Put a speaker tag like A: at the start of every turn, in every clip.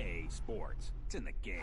A: EA Sports. It's in the game.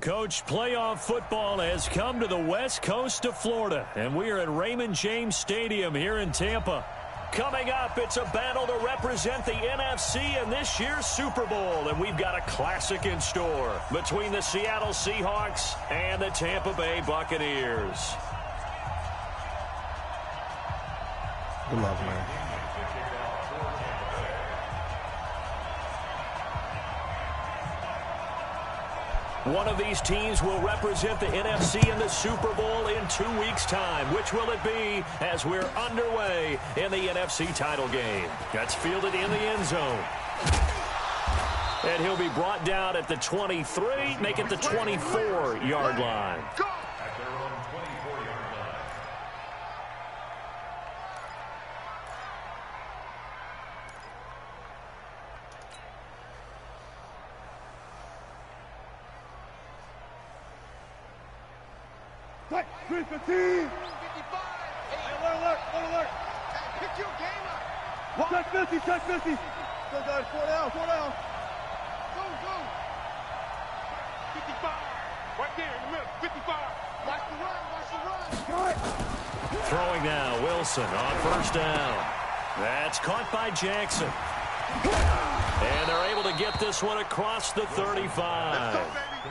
B: Coach, playoff football has come to the west coast of Florida, and we are at Raymond James Stadium here in Tampa. Coming up, it's a battle to represent the NFC in this year's Super Bowl, and we've got a classic in store between the Seattle Seahawks and the Tampa Bay Buccaneers.
C: Good luck, man.
B: One of these teams will represent the NFC in the Super Bowl in 2 weeks' time. Which will it be as we're underway in the NFC title game? That's fielded in the end zone. And he'll be brought down at the 23, make it the 24-yard line.
D: Check, 315. 55. Alert. Pick your game up. Check 50. Go, guys, 4 down. Go. 55. Right there in the middle, 55. Watch the run.
B: Throwing now, Wilson on first down. That's caught by Jackson. And they're able to get this one across the 35.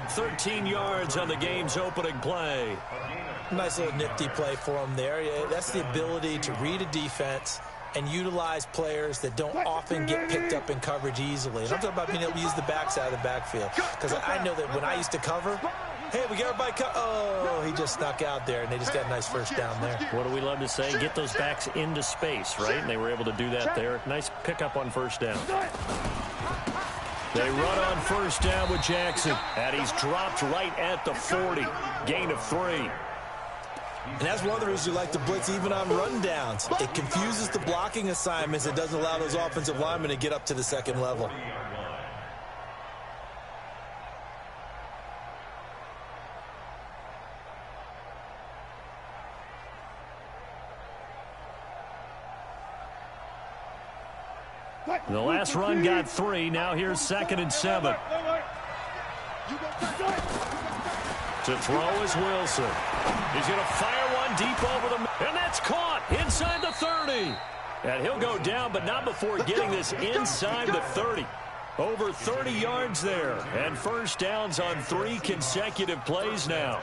B: 13 yards on the game's opening play.
C: Nice little nifty play for him there. Yeah, that's the ability to read a defense and utilize players that don't often get picked up in coverage easily. And I'm talking about being able to use the backside of the backfield. Because I know that when I used to cover, hey, we got everybody oh, he just snuck out there, and they just got a nice first down there.
B: What do we love to say? Get those backs into space, right? And they were able to do that there. Nice pickup on first down. They run on first down with Jackson, and he's dropped right at the 40. Gain of 3.
C: And that's one of the reasons you like to blitz even on rundowns. It confuses the blocking assignments. It doesn't allow those offensive linemen to get up to the second level.
B: The last run got 3. Now here's 2nd and 7. To throw is Wilson. He's going to fire one deep over the... And that's caught inside the 30. And he'll go down, but not before getting this inside the 30. Over 30 yards there. And first downs on 3 consecutive plays now.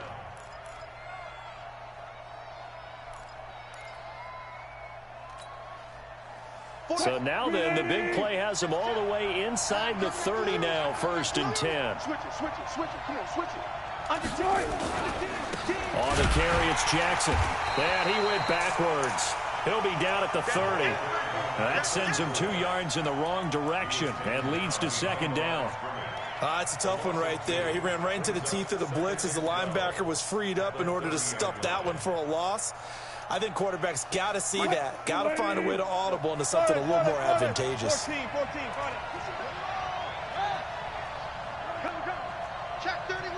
B: So now then, the big play has him all the way inside the 30 now, 1st and 10.
D: Switch it. Come on, switch it.
B: On the carry, it's Jackson. And he went backwards. He'll be down at the 30. That sends him 2 yards in the wrong direction and leads to 2nd down.
C: It's a tough one right there. He ran right into the teeth of the blitz as the linebacker was freed up in order to stuff that one for a loss. I think quarterbacks got to see that. Got to find a way to audible into something a little more advantageous.
D: 14, Come. Check 31.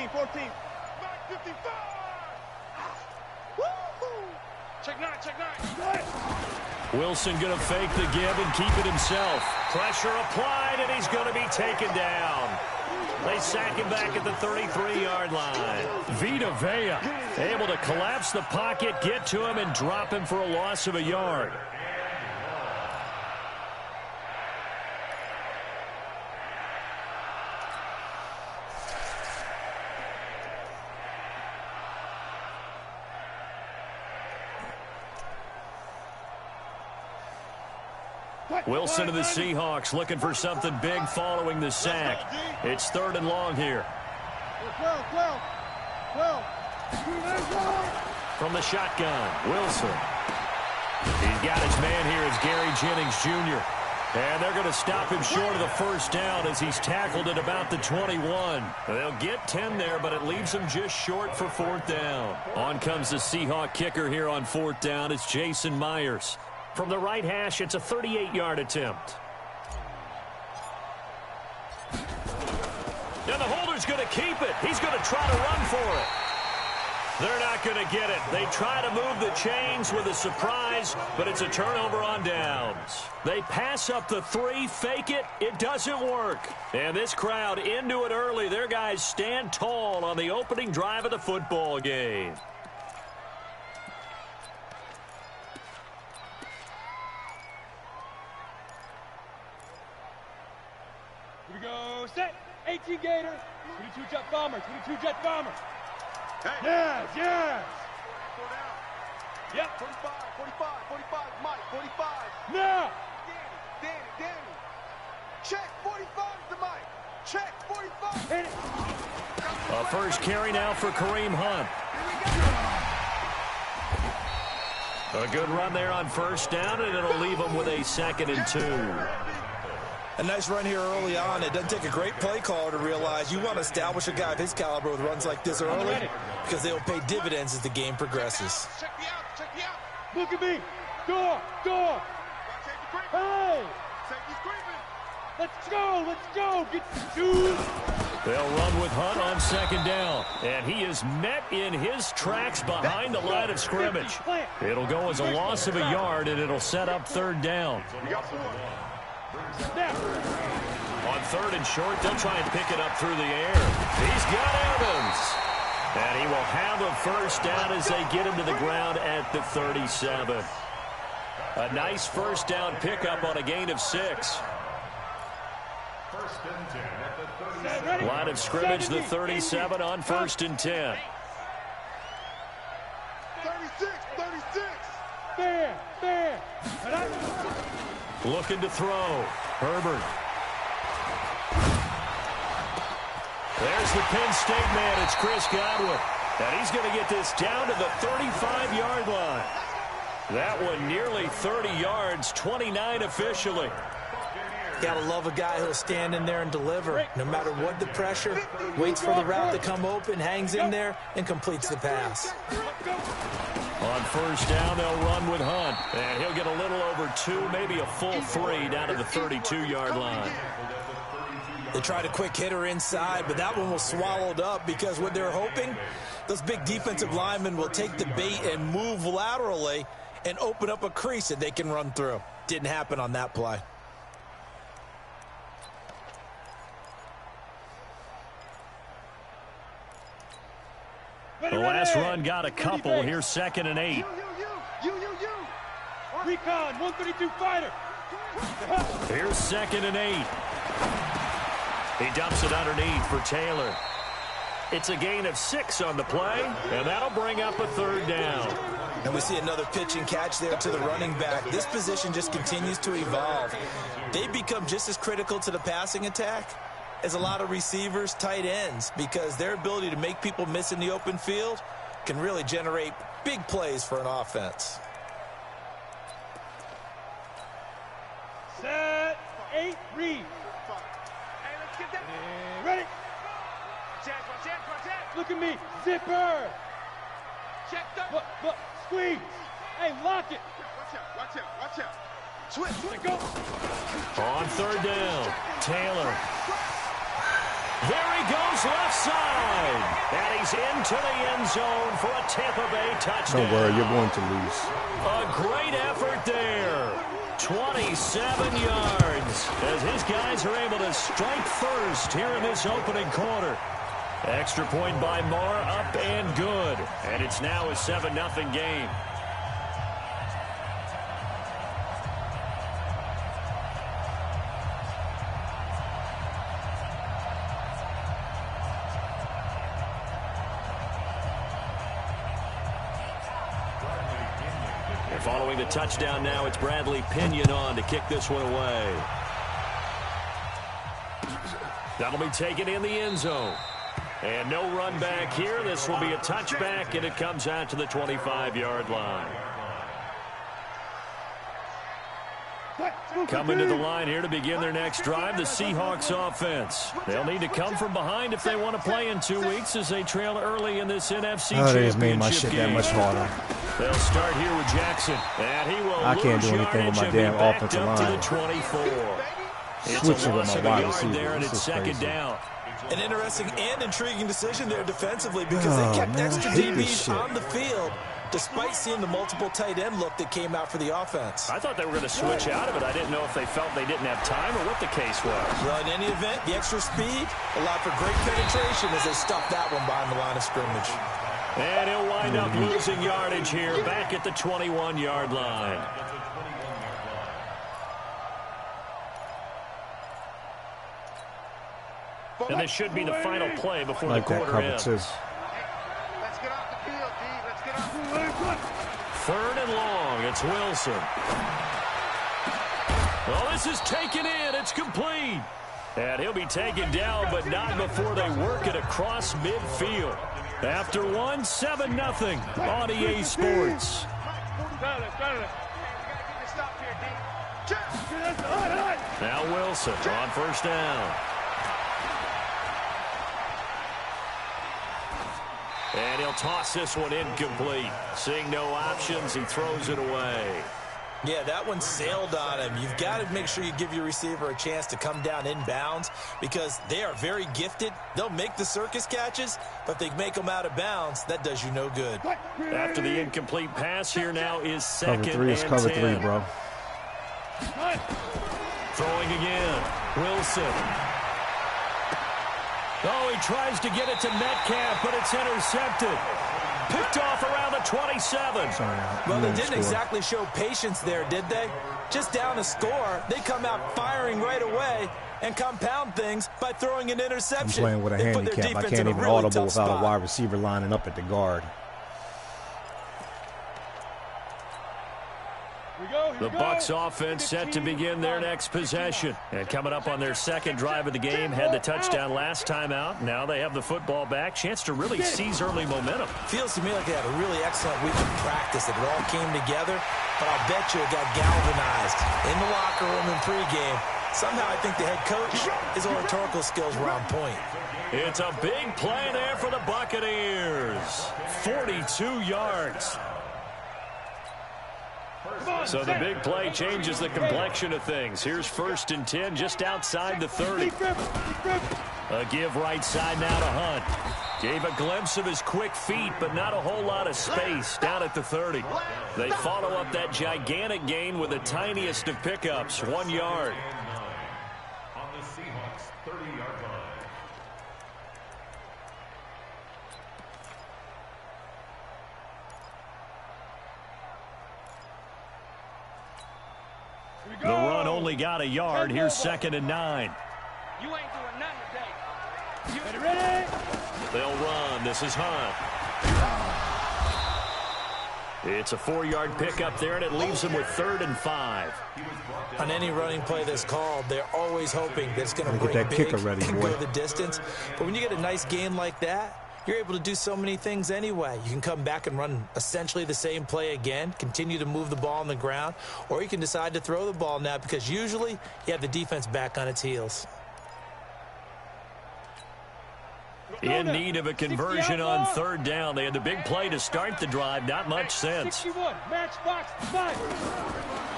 D: 14. Back 55. Woo-hoo. Check 9.
B: Wilson going to fake the give and keep it himself. Pressure applied, and he's going to be taken down. They sack him back at the 33-yard line. Vita Vea able to collapse the pocket, get to him, and drop him for a loss of a yard. Wilson and the Seahawks looking for something big following the sack. It's 3rd and long here.
D: 12.
B: From the shotgun, Wilson. He's got his man here as Gary Jennings Jr. And they're going to stop him short of the first down as he's tackled at about the 21. They'll get 10 there, but it leaves him just short for 4th down. On comes the Seahawk kicker here on 4th down. It's Jason Myers. From the right hash, it's a 38-yard attempt. And the holder's going to keep it. He's going to try to run for it. They're not going to get it. They try to move the chains with a surprise, but it's a turnover on downs. They pass up the 3, fake it. It doesn't work. And this crowd into it early. Their guys stand tall on the opening drive of the football game.
D: Here we go. Set. 18 Gator. 22 Jet Bomber. 22 Jet Bomber. Yes, yes. Yep. 45, 45, 45, Mike, 45. Now. Danny. Check, 45 to Mike. Check, 45. Hit it.
B: A first carry now for Kareem Hunt. A good run there on first down, and it'll leave them with a 2nd and 2.
C: A nice run here early on. It doesn't take a great play caller to realize you want to establish a guy of his caliber with runs like this early because they will pay dividends as the game progresses.
D: Check me out. Look at me. Door. Hey. Let's go. Get the 2.
B: They'll run with Hunt on 2nd down. And he is met in his tracks behind the line of scrimmage. It'll go as a loss of a yard, and it'll set up 3rd down. On 3rd and short, they'll try and pick it up through the air. He's got Evans. And he will have a first down as they get him to the ground at the 37. A nice first down pickup on a gain of 6. Line of scrimmage, the 37 on 1st and 10.
D: 36. Fair.
B: Looking to throw. Herbert. There's the Penn State man. It's Chris Godwin. And he's going to get this down to the 35-yard line. That one nearly 30 yards, 29 officially.
C: Gotta love a guy who'll stand in there and deliver. No matter what the pressure, waits for the route to come open, hangs in there, and completes the pass.
B: On first down, they'll run with Hunt. And he'll get a little over 2, maybe a full 3 down to the 32-yard line.
C: They tried a quick hitter inside, but that one was swallowed up because what they're hoping, those big defensive linemen will take the bait and move laterally and open up a crease that they can run through. Didn't happen on that play.
B: The last run got a couple. Here's 2nd and 8.
D: Recon, 132 fighter.
B: Here's 2nd and 8. He dumps it underneath for Taylor. It's a gain of 6 on the play, and that'll bring up a 3rd down.
C: And we see another pitch and catch there to the running back. This position just continues to evolve. They become just as critical to the passing attack as a lot of receivers, tight ends, because their ability to make people miss in the open field can really generate big plays for an offense.
D: Set, 8, read. Hey, let's get that. Ready. Check. Look at me. Zipper. Check that. Look. Squeeze. Hey, lock it. Watch out. Switch. Go.
B: On 3rd down, Taylor. There he goes left side. And he's into the end zone for a Tampa Bay touchdown.
E: Don't worry, you're going to lose.
B: A great effort there. 27 yards as his guys are able to strike first here in this opening quarter. Extra point by Moore, up and good. And it's now a 7-0 game. Following the touchdown now, it's Bradley Pinion on to kick this one away. That'll be taken in the end zone. And no run back here. This will be a touchback, and it comes out to the 25-yard line. Coming to the line here to begin their next drive, the Seahawks offense. They'll need to come from behind if they want to play in 2 weeks as they trail early in this NFC Championship
E: they just made my shit
B: game.
E: that much harder.
B: They'll start here with Jackson, and he will
E: I can't do anything with my damn offensive line.
B: To the 24. It's
E: Switching
B: a loss
E: with
B: of
E: my
B: a
E: wide
B: yard
E: receiver.
B: there, and
E: This
B: it's
E: is
B: 2nd
E: crazy.
B: down.
C: An interesting and intriguing decision there defensively because they kept extra DBs on the field despite seeing the multiple tight end look that came out for the offense.
B: I thought they were going to switch out of it. I didn't know if they felt they didn't have time or what the case was.
C: Well, in any event, the extra speed allowed for great penetration as they stuffed that one behind the line of scrimmage.
B: And he'll wind up losing yardage here back at the 21-yard line. And this should be the final play before the quarter ends.
D: Let's get off the field, D. Let's get off the field.
B: 3rd and long. It's Wilson. Oh, this is taken in. It's complete. And he'll be taken down, but not before they work it across midfield. After 1, 7-0 on EA Sports. Now Wilson on 1st down. And he'll toss this one incomplete. Seeing no options, he throws it away.
C: Yeah, that one sailed on him. You've got to make sure you give your receiver a chance to come down inbounds because they are very gifted. They'll make the circus catches, but if they make them out of bounds, that does you no good.
B: After the incomplete pass, here now is 2nd
E: Cover 3 is
B: and
E: cover
B: 10.
E: 3, bro.
B: Throwing again. Wilson. Oh, he tries to get it to Metcalf, but it's intercepted. Picked off around the 27.
C: Well, they didn't exactly show patience there, did they? Just down a score, they come out firing right away and compound things by throwing an interception.
E: I'm playing with a handicap. I can't even audible without a wide receiver lining up at the guard.
B: The Bucs offense set to begin their next possession. And coming up on their 2nd drive of the game, had the touchdown last time out. Now they have the football back. Chance to really seize early momentum.
C: Feels to me like they had a really excellent week of practice. It all came together, but I'll bet you it got galvanized in the locker room in pregame. Somehow I think the head coach, his oratorical skills were on point.
B: It's a big play there for the Buccaneers. 42 yards. So the big play changes the complexion of things. Here's 1st and 10 just outside the 30. A give right side now to Hunt. Gave a glimpse of his quick feet, but not a whole lot of space down at the 30. They follow up that gigantic gain with the tiniest of pickups, 1 yard.
F: On the Seahawks 30-yard line.
B: The run only got a yard. Here's 2nd and 9.
G: You ain't doing nothing today. You ready?
B: They'll run. This is Hunt. It's a 4-yard pickup there, and it leaves them with 3rd and 5.
C: On any running play that's called, they're always hoping that it's going to break
E: that
C: big
E: kicker ready,
C: and
E: boy.
C: go the distance. But when you get a nice gain like that, you're able to do so many things anyway. You can come back and run essentially the same play again, continue to move the ball on the ground, or you can decide to throw the ball now because usually you have the defense back on its heels.
B: In need of a conversion on 3rd down. They had the big play to start the drive. Not much sense.
G: 61, matchbox 5.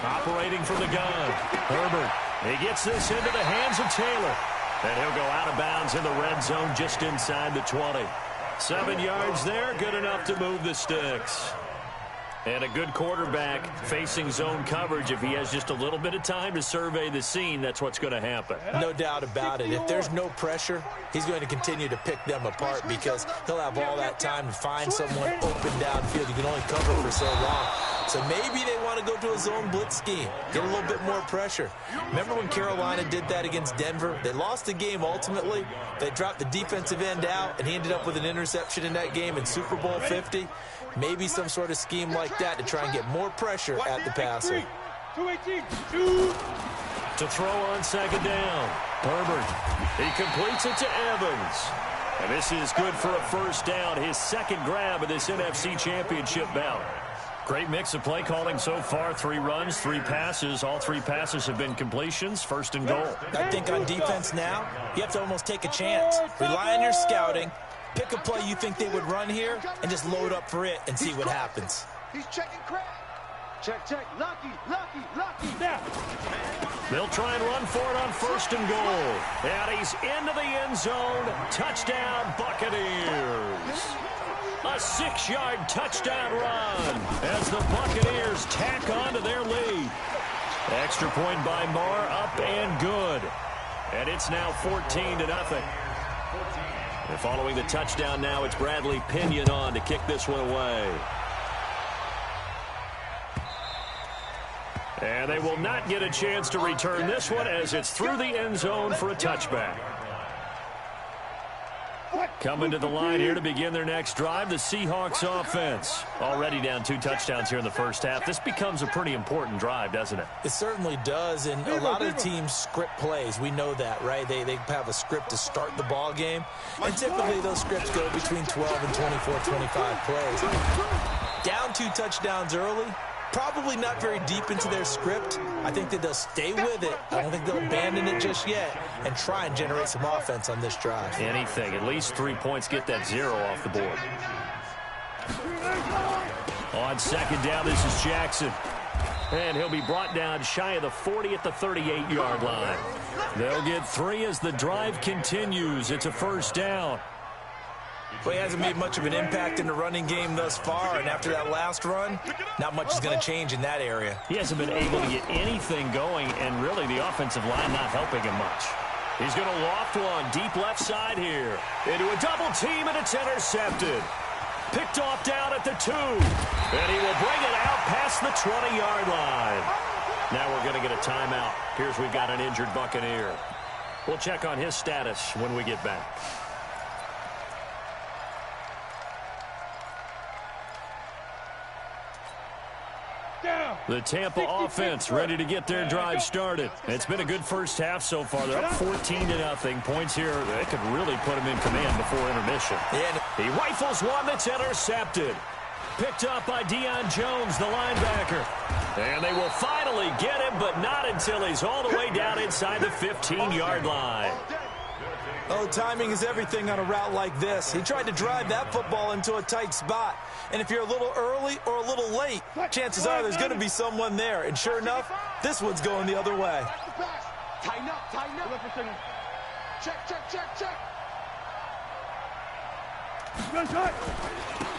B: Operating from the gun. Herbert. He gets this into the hands of Taylor. And he'll go out of bounds in the red zone just inside the 20. 7 yards there, good enough to move the sticks. And a good quarterback facing zone coverage. If he has just a little bit of time to survey the scene, that's what's going to happen.
C: No doubt about it. If there's no pressure, he's going to continue to pick them apart because he'll have all that time to find someone open downfield. You can only cover for so long. So maybe they want to go to a zone blitz scheme, get a little bit more pressure. Remember when Carolina did that against Denver? They lost the game ultimately. They dropped the defensive end out, and he ended up with an interception in that game in Super Bowl 50. Maybe some sort of scheme like that to try and get more pressure at the passer.
G: 218.
B: To throw on 2nd down. Herbert. He completes it to Evans. And this is good for a 1st down. His 2nd grab of this NFC Championship bout. Great mix of play calling so far. 3 runs, 3 passes. All 3 passes have been completions. 1st and goal.
C: I think on defense now, you have to almost take a chance. Rely on your scouting. Pick a play you think they would run here and just load up for it and see what happens.
D: He's checking crack. Check, check. Lucky.
G: Now.
B: They'll try and run for it on 1st and goal. And he's into the end zone. Touchdown, Buccaneers. A 6-yard touchdown run as the Buccaneers tack on to their lead. Extra point by Marr, up and good. And it's now 14-0. And following the touchdown now, it's Bradley Pinion on to kick this one away. And they will not get a chance to return this one as it's through the end zone for a touchback. Coming to the line here to begin their next drive, the Seahawks offense. Already down 2 touchdowns here in the first half. This becomes a pretty important drive, doesn't it?
C: It certainly does, and a lot of the teams script plays. We know that, right? They have a script to start the ball game, and typically those scripts go between 12 and 24, 25 plays. Down 2 touchdowns early. Probably not very deep into their script. I think that they'll stay with it. I don't think they'll abandon it just yet and try and generate some offense on this drive.
B: Anything. At least 3 points. Get that 0 off the board. On 2nd down, this is Jackson. And he'll be brought down shy of the 40 at the 38-yard line. They'll get 3 as the drive continues. It's a 1st down.
C: Well, he hasn't made much of an impact in the running game thus far, and after that last run, not much is going to change in that area.
B: He hasn't been able to get anything going, and really the offensive line not helping him much. He's going to loft one deep left side here. Into a double team, and it's intercepted. Picked off down at the 2. And he will bring it out past the 20-yard line. Now we're going to get a timeout. Here's we've got an injured Buccaneer. We'll check on his status when we get back. The Tampa offense ready to get their drive started. It's been a good first half so far. They're up 14-0. Points here, they could really put them in command before intermission. He rifles one that's intercepted. Picked up by Deion Jones, the linebacker. And they will finally get him, but not until he's all the way down inside the 15-yard line.
C: Oh, timing is everything on a route like this. He tried to drive that football into a tight spot. And if you're a little early or a little late, chances are there's going to be someone there. And sure enough, this one's going the other way.
D: Tighten up. Check.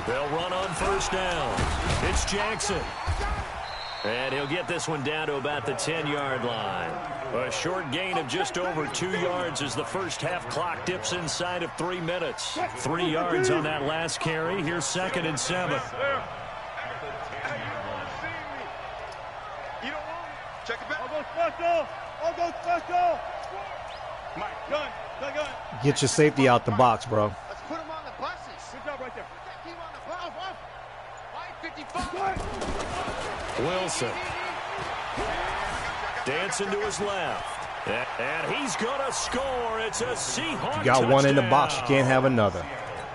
B: They'll run on 1st down. It's Jackson. And he'll get this one down to about the 10-yard line. A short gain of just over 2 yards as the first half clock dips inside of 3 minutes. 3 yards on that last carry. Here's 2nd and 7.
D: Check it back.
G: I'll go special. Mike, gun.
E: Get your safety out the box, bro.
D: Let's put him on the buses.
G: Good job right there.
D: Put that team on the bus. 55.
B: Wilson. Dancing to his left. And he's going to score. It's a Seahawks
E: You got one in the box. You can't have another.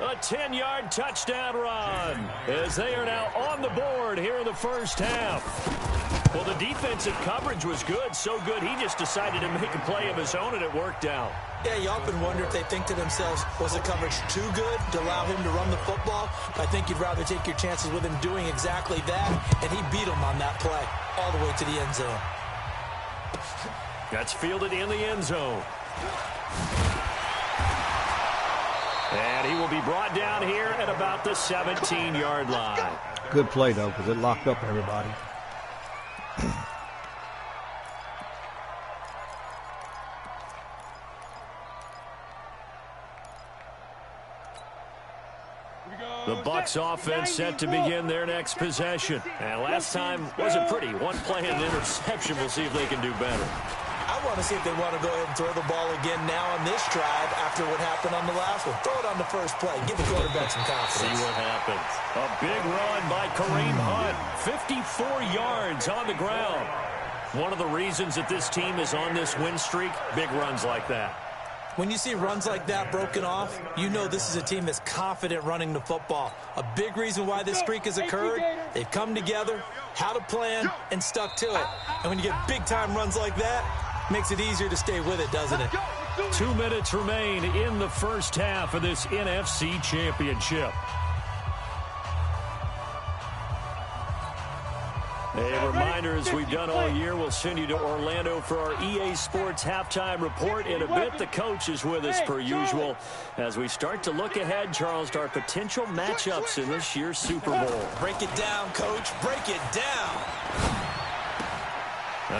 B: A 10-yard touchdown run as they are now on the board here in the first half. Well, the defensive coverage was good, so good he just decided to make a play of his own, and it worked out.
C: Yeah, you often wonder if they think to themselves, was the coverage too good to allow him to run the football? I think you'd rather take your chances with him doing exactly that, and he beat him on that play all the way to the end zone.
B: That's fielded in the end zone. And he will be brought down here at about the 17-yard line.
E: Good play, though, because it locked up everybody.
B: The Bucs offense set to begin their next possession. And last time wasn't pretty. One play and an interception. We'll see if they can do better.
C: I want to see if they want to go ahead and throw the ball again now on this drive after what happened on the last one. Throw it on the first play. Give the quarterback some confidence.
B: See what happens. A big run by Kareem Hunt. 54 yards on the ground. One of the reasons that this team is on this win streak, big runs like that.
C: When you see runs like that broken off, you know this is a team that's confident running the football. A big reason why this streak has occurred, they've come together, had a plan, and stuck to it. And when you get big-time runs like that, makes it easier to stay with it, doesn't it?
B: 2 minutes remain in the first half of this NFC Championship. A reminder, as we've done all year, we'll send you to Orlando for our EA Sports halftime report. In a bit, the coach is with us per usual as we start to look ahead, Charles, to our potential matchups in this year's Super Bowl.
C: Break it down, Coach. Break it down.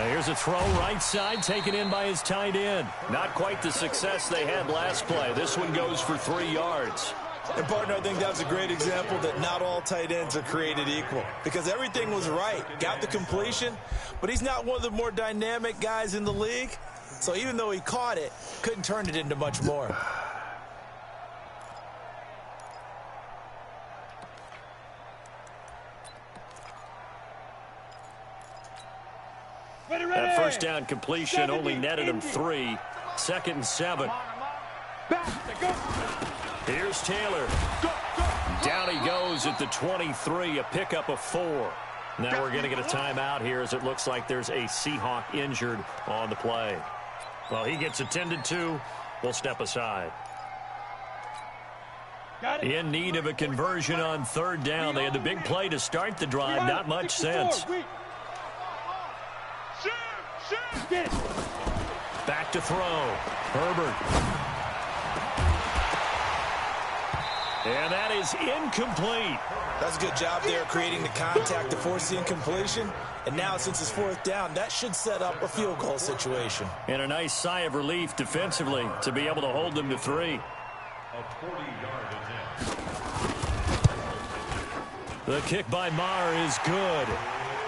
B: Here's a throw right side, taken in by his tight end. Not quite the success they had last play. This one goes for 3 yards.
C: And, partner, I think that was a great example that not all tight ends are created equal, because everything was right. Got the completion, but he's not one of the more dynamic guys in the league. So even though he caught it, couldn't turn it into much more.
B: That first down completion only netted him 3. 2nd and 7. Here's Taylor. Down he goes at the 23, a pickup of 4. Now we're going to get a timeout here as it looks like there's a Seahawk injured on the play. Well, he gets attended to. We'll step aside. In need of a conversion on 3rd down. They had the big play to start the drive. Not much sense. Back to throw. Herbert. And that is incomplete.
C: That's a good job there creating the contact to force the incompletion. And now, since it's 4th down, that should set up a field goal situation.
B: And a nice sigh of relief defensively to be able to hold them to 3.
F: A 40-yard attempt.
B: The kick by Maher is good.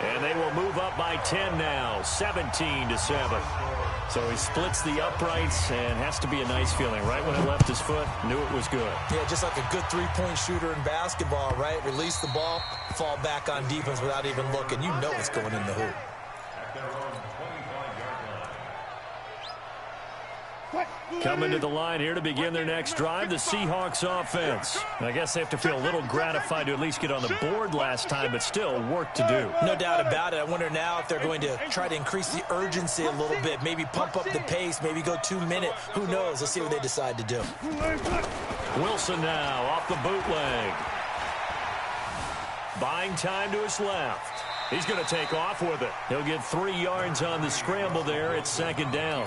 B: And they will move up by 10 now, 17-7. So he splits the uprights and has to be a nice feeling. Right when it left his foot, knew it was good.
C: Yeah, just like a good three-point shooter in basketball, right? Release the ball, fall back on defense without even looking. You know it's going in the hoop.
F: At their own 25-yard line.
B: Coming to the line here to begin their next drive, the Seahawks offense. I guess they have to feel a little gratified to at least get on the board last time, but still work to do.
C: No doubt about it. I wonder now if they're going to try to increase the urgency a little bit, maybe pump up the pace, maybe go 2 minute. Who knows? Let's see what they decide to do.
B: Wilson now off the bootleg. Buying time to his left. He's going to take off with it. He'll get 3 yards on the scramble there at 2nd down.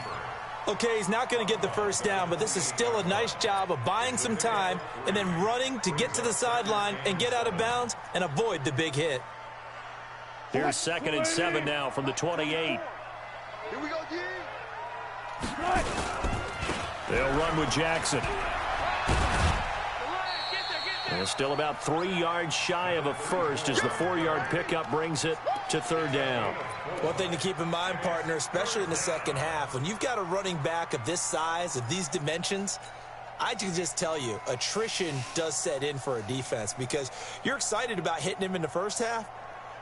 C: Okay, he's not going to get the first down, but this is still a nice job of buying some time and then running to get to the sideline and get out of bounds and avoid the big hit.
B: Here's 2nd and 7 now from the 28.
D: Here we go, D.
B: They'll run with Jackson. And still about 3 yards shy of a first as the 4-yard pickup brings it to 3rd down.
C: One thing to keep in mind, partner, especially in the second half, when you've got a running back of this size, of these dimensions, I can just tell you, attrition does set in for a defense because you're excited about hitting him in the first half.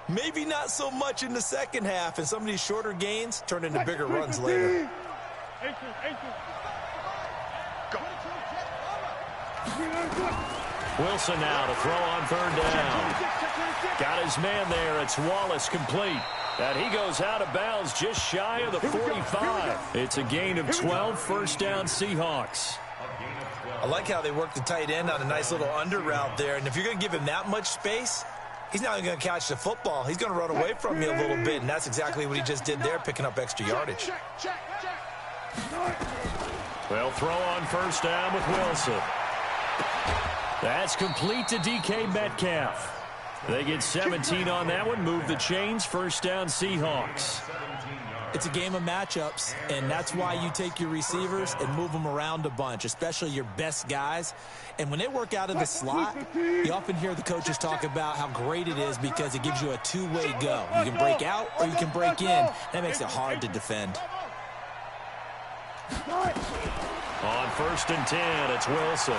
C: Maybe not so much in the second half, and some of these shorter gains turn into bigger runs later.
B: Wilson now to throw on 3rd down. Got his man there. It's Wallace complete. And he goes out of bounds just shy of the 45. It's a gain of 12, 1st down Seahawks.
C: I like how they work the tight end on a nice little under route there. And if you're going to give him that much space, he's not going to catch the football. He's going to run away from you a little bit, and that's exactly what he just did there, picking up extra yardage.
B: They'll throw on 1st down with Wilson. That's complete to DK Metcalf. They get 17 on that one, move the chains, 1st down Seahawks.
C: It's a game of matchups, and that's why you take your receivers and move them around a bunch, especially your best guys. And when they work out of the slot, you often hear the coaches talk about how great it is because it gives you a two-way go. You can break out or you can break in. That makes it hard to defend.
B: On 1st and 10, it's Wilson.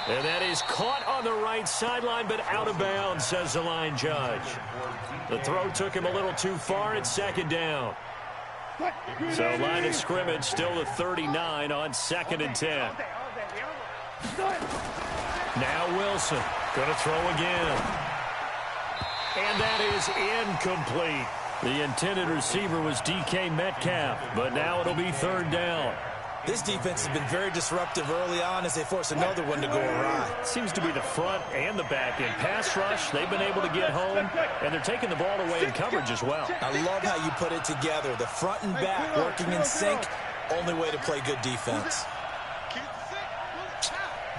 B: And that is caught on the right sideline, but out of bounds, says the line judge. The throw took him a little too far at 2nd down. So line of scrimmage still the 39 on 2nd and 10. Now Wilson going to throw again. And that is incomplete. The intended receiver was DK Metcalf, but now it'll be 3rd down.
C: This defense has been very disruptive early on as they force another one to go awry.
B: Seems to be the front and the back end. Pass rush, they've been able to get home, and they're taking the ball away in coverage as well.
C: I love how you put it together. The front and back working in sync, only way to play good defense.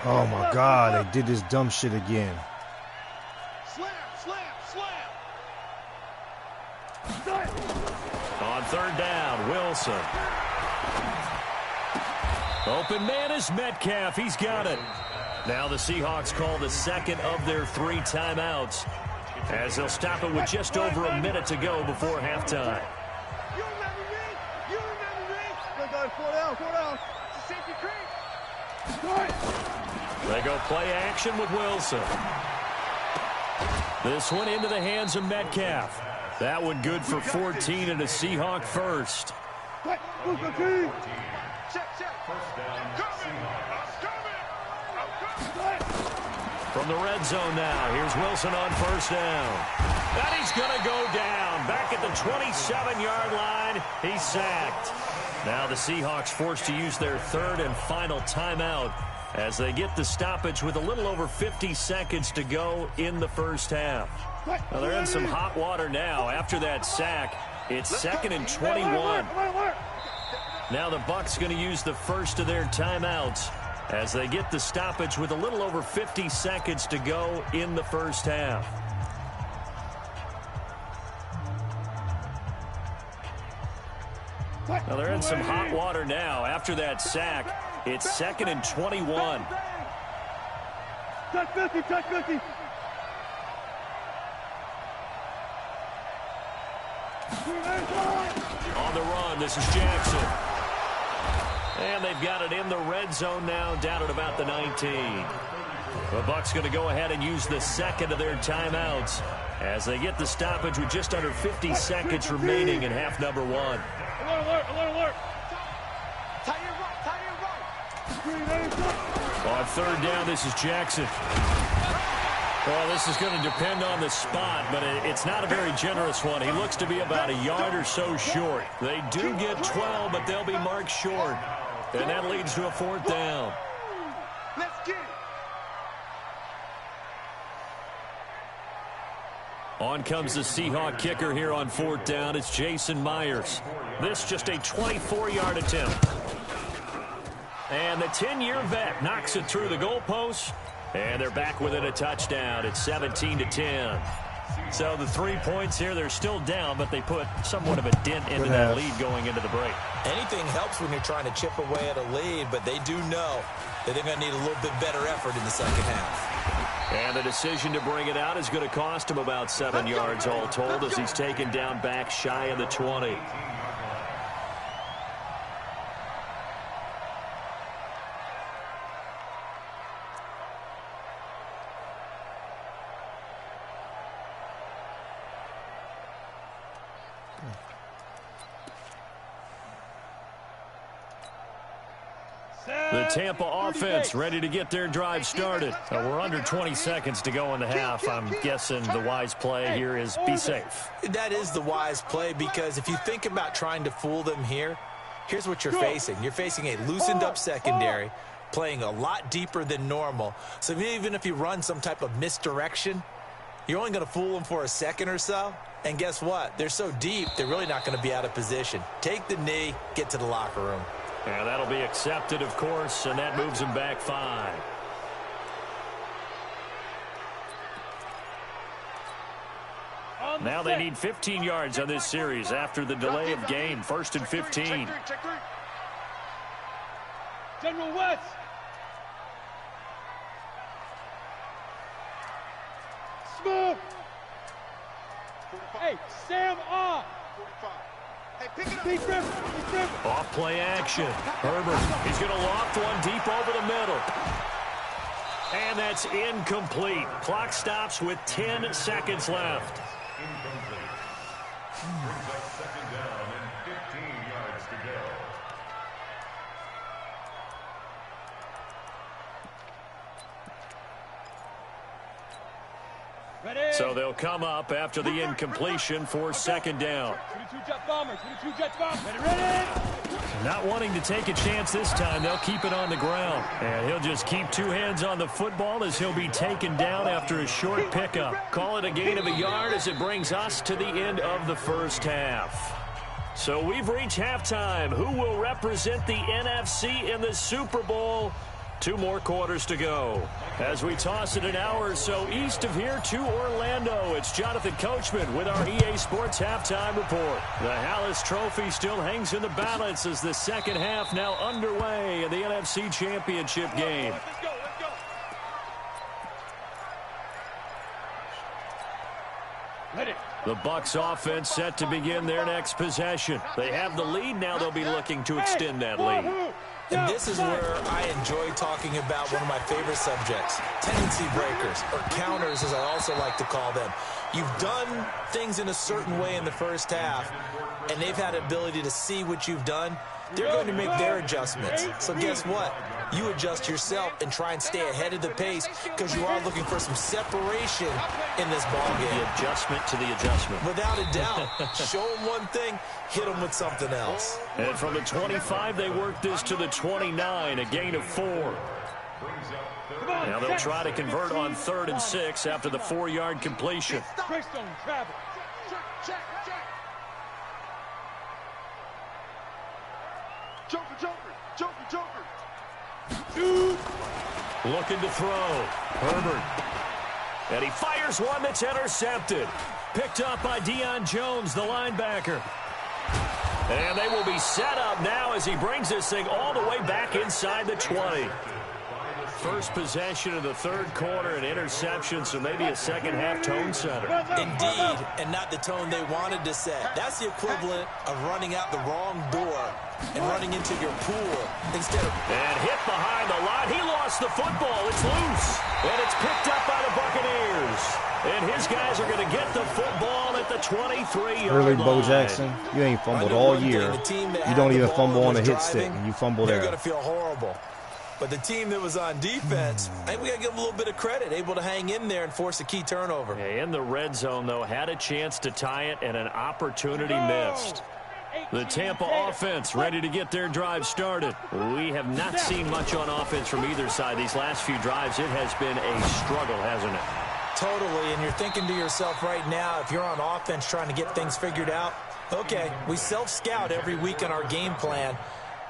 E: Oh, my God. They did this dumb shit again.
D: Slam, slam, slam.
B: On third down, Wilson. Open man is Metcalf. He's got it. Now the Seahawks call the second of their 3 timeouts as they'll stop it with just over a minute to go before halftime.
D: You remember me? You remember me? Go, go, 4 down, 4 down. It's a safety creep.
B: They go play action with Wilson. This one into the hands of Metcalf. That one good for 14 and a Seahawk first.
D: Check, check.
F: First down, Seahawks.
B: From the red zone now, here's Wilson on first down. And he's going to go down. Back at the 27-yard line, he's sacked. Now the Seahawks forced to use their third and final timeout as they get the stoppage with a little over 50 seconds to go in the first half. Now they're in some hot water now. After that sack, it's 2nd and 21. Now the Bucs going to use the first of their timeouts as they get the stoppage with a little over 50 seconds to go in the first half. Now they're in some hot water now. After that sack, it's 2nd and 21.
D: Touch 50, touch 50.
B: On the run, this is Jackson. And they've got it in the red zone now, down at about the 19. The Bucs going to go ahead and use the second of their timeouts as they get the stoppage with just under 50 seconds remaining in half number 1.
D: Alert, alert, alert, alert. Tie your right.
B: On third down, this is Jackson. Well, this is going to depend on the spot, but it's not a very generous one. He looks to be about a yard or so short. They do get 12, but they'll be marked short. And that leads to a 4th down.
D: Let's get it.
B: On comes the Seahawk kicker here on 4th down. It's Jason Myers. This just a 24-yard attempt. And the 10-year vet knocks it through the goalpost. And they're back within a touchdown. It's 17-10. So the 3 points here, they're still down, but they put somewhat of a dent into that lead going into the break.
C: Anything helps when you're trying to chip away at a lead, but they do know that they're going to need a little bit better effort in the second half.
B: And the decision to bring it out is going to cost him about 7 yards all told as he's taken down back shy of the 20. The Tampa offense ready to get their drive started. We're under 20 seconds to go in the half. I'm guessing the wise play here is be safe.
C: That is the wise play because if you think about trying to fool them here, here's what you're facing. You're facing a loosened up secondary, playing a lot deeper than normal. So even if you run some type of misdirection, you're only going to fool them for a second or so. And guess what? They're so deep, they're really not going to be out of position. Take the knee, get to the locker room.
B: And that'll be accepted, of course, and that moves him back 5. Now they need 15 yards on this series after the delay of game. 1st and 15.
G: General West. Smooth. Hey, Sam off.
D: 45. Hey, pick it up.
G: Be grip.
B: Off play action. Herbert, he's going to loft one deep over the middle. And that's incomplete. Clock stops with 10 seconds left.
F: Incomplete. Brings up second down and 15 yards to go.
B: So they'll come up after the incompletion for second down. Not wanting to take a chance this time, they'll keep it on the ground. And he'll just keep two hands on the football as he'll be taken down after a short pickup. Call it a gain of a yard as it brings us to the end of the first half. So we've reached halftime. Who will represent the NFC in the Super Bowl? 2 more quarters to go. As we toss it an hour or so east of here to Orlando, it's Jonathan Coachman with our EA Sports Halftime Report. The Hallis Trophy still hangs in the balance as the second half now underway in the NFC Championship game.
D: Let's go.
B: The Bucs offense set to begin their next possession. They have the lead. Now they'll be looking to extend that lead.
C: And this is where I enjoy talking about one of my favorite subjects, tendency breakers, or counters as I also like to call them. You've done things in a certain way in the first half, and they've had the ability to see what you've done. They're going to make their adjustments. So guess what? You adjust yourself and try and stay ahead of the pace because you are looking for some separation in this ball game.
B: The adjustment to the adjustment.
C: Without a doubt. Show them one thing, hit them with something else.
B: And from the 25, they work this to the 29, a gain of 4. Now they'll try to convert on 3rd and 6 after the 4-yard completion.
D: Joker.
B: Looking to throw. Herbert. And he fires one that's intercepted. Picked up by Deion Jones, the linebacker. And they will be set up now as he brings this thing all the way back inside the 20. First possession of the 3rd quarter, an interception, so maybe a second-half tone setter.
C: Indeed, and not the tone they wanted to set. That's the equivalent of running out the wrong door and running into your pool instead of...
B: And hit behind the line. He lost the football. It's loose. And it's picked up by the Buccaneers. And his guys are going to get the football at the 23-yard
E: Early
B: line.
E: Bo Jackson, you ain't fumbled all year. You don't even fumble on a hit stick, and you fumble there.
C: They're going to feel horrible. But the team that was on defense, I think we got to give them a little bit of credit, able to hang in there and force a key turnover.
B: In the red zone, though, had a chance to tie it, and an opportunity missed. The Tampa offense ready to get their drive started. We have not seen much on offense from either side. These last few drives, it has been a struggle, hasn't it?
C: Totally, and you're thinking to yourself right now, if you're on offense trying to get things figured out, okay, we self-scout every week in our game plan.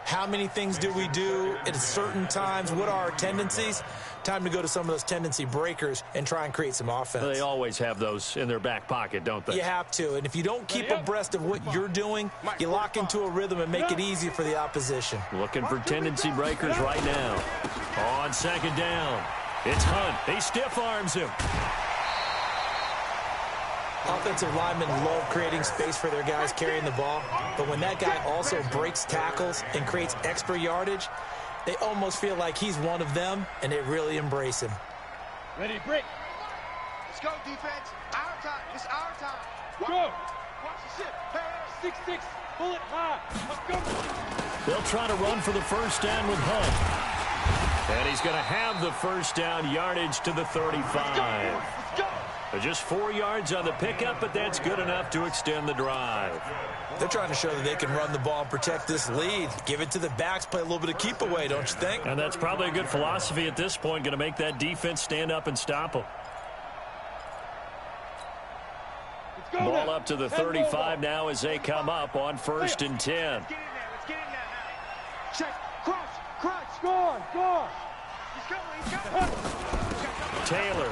C: How many things do we do at certain times? What are our tendencies? Time to go to some of those tendency breakers and try and create some offense.
B: They always have those in their back pocket, don't they?
C: You have to, and if you don't keep abreast of what you're doing, you lock into a rhythm and make it easy for the opposition.
B: Looking for tendency breakers right now. On 2nd down, it's Hunt. He stiff arms him.
C: Offensive linemen love creating space for their guys carrying the ball, but when that guy also breaks tackles and creates extra yardage, they almost feel like he's one of them, and they really embrace him.
G: Ready, break.
D: Let's go, defense. Our time. It's our time.
G: Go.
D: Watch the ship. Pass.
G: 6-6. Bullet high. Let's go.
B: They'll try to run for the first down with Hunt. And he's going to have the first down, yardage to the 35.
D: Let's go.
B: Just 4 yards on the pickup, but that's good enough to extend the drive.
C: They're trying to show that they can run the ball and protect this lead. Give it to the backs, play a little bit of keep away, don't you think?
B: And that's probably a good philosophy at this point, going to make that defense stand up and stop them. Ball up to the 35 now as they come up on 1st and 10.
D: Let's get in there. Let's get in there now. Check. Crunch.
G: Go.
D: He's coming.
B: Taylor.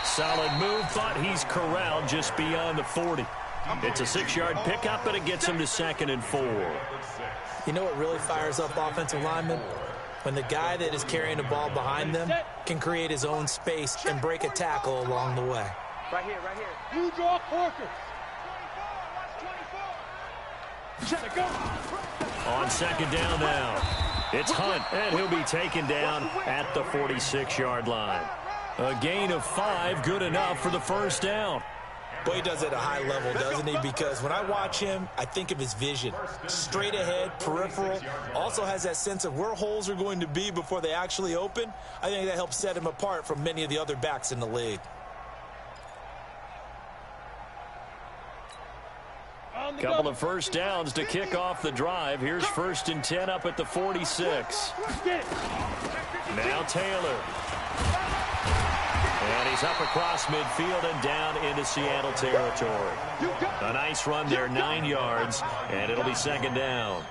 B: Solid move. Thought he's corralled just beyond the 40. It's a 6-yard pickup, but it gets him to 2nd and 4.
C: You know what really fires up offensive linemen? When the guy that is carrying the ball behind them can create his own space and break a tackle along the way.
D: Right here.
G: You draw Corker.
D: 24. Check. Go.
B: On 2nd down now. It's Hunt, and he'll be taken down at the 46-yard line. A gain of 5, good enough for the first down.
C: Boy, he does it at a high level, doesn't he? Because when I watch him, I think of his vision. Straight ahead, peripheral. Also has that sense of where holes are going to be before they actually open. I think that helps set him apart from many of the other backs in the league.
B: Couple of first downs to kick off the drive. Here's 1st and 10 up at the 46. Now Taylor. And he's up across midfield and down into Seattle territory. A nice run there, 9 yards, and it'll be 2nd down.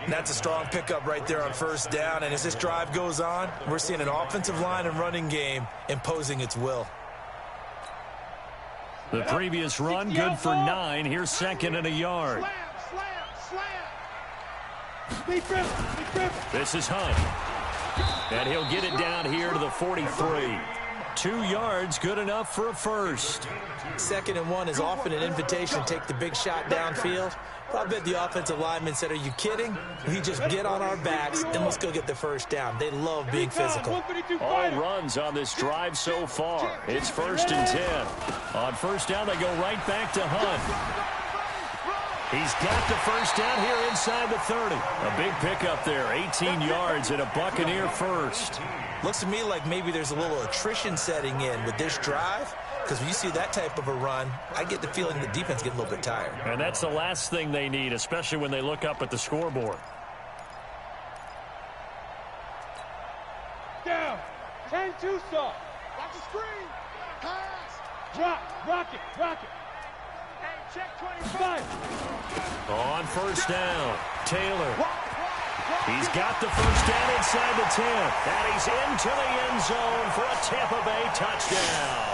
C: And that's a strong pickup right there on 1st down. And as this drive goes on, we're seeing an offensive line and running game imposing its will.
B: The previous run, good for 9. Here's 2nd and a yard. This is Hunt. And he'll get it down here to the 43. 2 yards, good enough for a first.
C: 2nd and 1 is often an invitation to take the big shot downfield. I bet the offensive lineman said, are you kidding? We just get on our backs and let's go get the 1st down. They love being physical.
B: All runs on this drive so far. It's 1st and 10. On 1st down, they go right back to Hunt. He's got the 1st down here inside the 30. A big pickup there, 18 yards and a Buccaneer first.
C: Looks to me like maybe there's a little attrition setting in with this drive. Because when you see that type of a run, I get the feeling the defense getting a little bit tired.
B: And that's the last thing they need, especially when they look up at the scoreboard.
G: Down. 10-2 soft.
D: Watch the screen. Pass.
G: Rock it. Hey, check 25.
B: On 1st down, Taylor. He's got the 1st down inside the 10. And he's into the end zone for a Tampa Bay touchdown.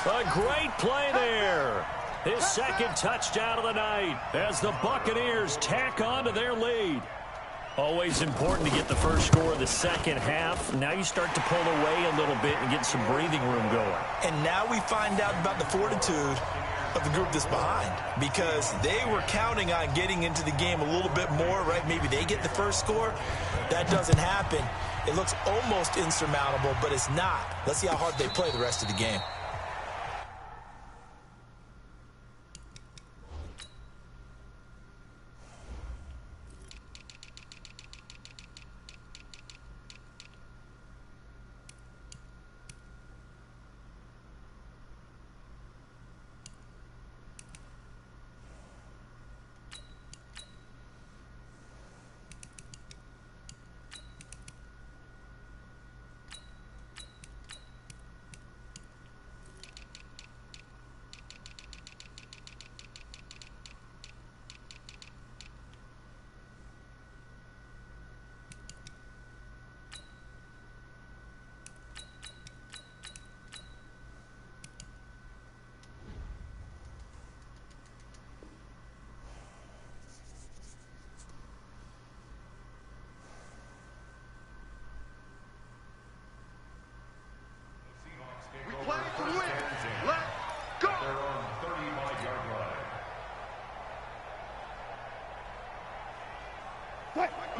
B: A great play there. His 2nd touchdown of the night as the Buccaneers tack on to their lead. Always important to get the first score of the 2nd half. Now you start to pull away a little bit and get some breathing room going.
C: And now we find out about the fortitude of the group that's behind, because they were counting on getting into the game a little bit more, right? Maybe they get the first score. That doesn't happen. It looks almost insurmountable, but it's not. Let's see how hard they play the rest of the game.